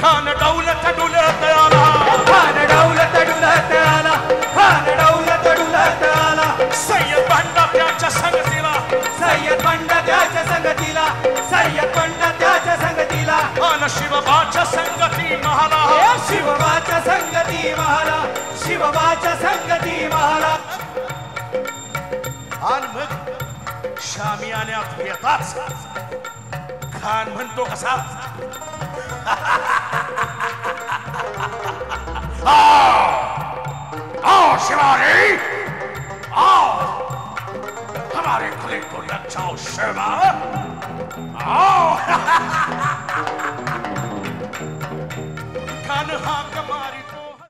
खान दौलत डुलत आला, खान दौलत डुलत आला, खान दौलत डुलत आला. सय्यद बंडा त्याच्या संगतीला, सय्यद बंडा त्याच्या संगतीला, सय्यद बंडा त्याच्या संगतीला. अन शिवबाच्या संगती महाला, शिवबाच्या संगती महाला, शिवबाच्या संगती महाला. आणि मग शामियान्यात येताच खान म्हणतो कसा, आओ शिवाजी, आओ हमारे खुले को लग जाओ शर्मा, आओ.